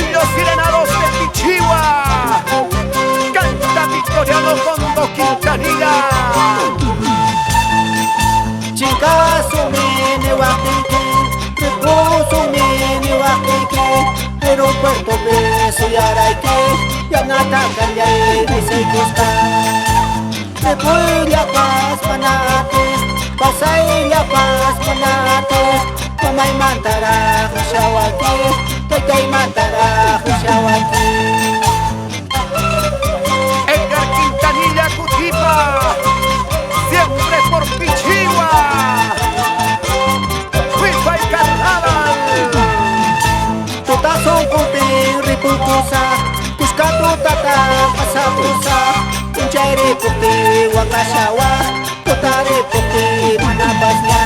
Y los sirenados de Pichigua canta Victoriano Fondo Quintanilla. Chingazo mene wakiki, reposo mene wakiki, aeropuerto beso y araike, yang atakan ya bisa gusta. Repulia pas panates, pasay ya pas panates, pamay mantara kusyawaki, kay mantara kusyawaki. Edgar Quintanilla Cutipa, siempre por Pichigua. FIFA y Carnaval. Tutason puting riputusa, kuskatu tata pasapusa, uncairi puti wakasyawa, kutari puti manabasnya.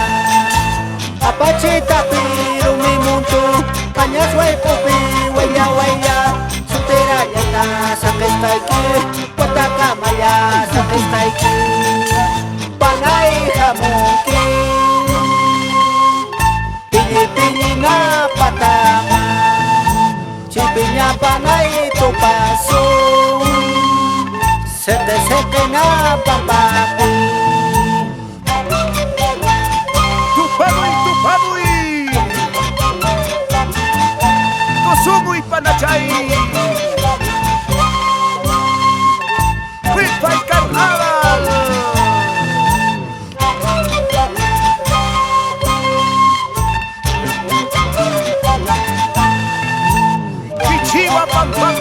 Apache tapi rumi muntu, kanyas wai pupi waya waya, sutera yata sakestaiki, wataka maya sakestaiki, pangai hamuki, pini-pini nga patama, cipinya panai tu pasung, sete-sete nga papapi. Tupadui, Kosumu y Panachay. FIFA y Carnaval. Pichigua, Pampam,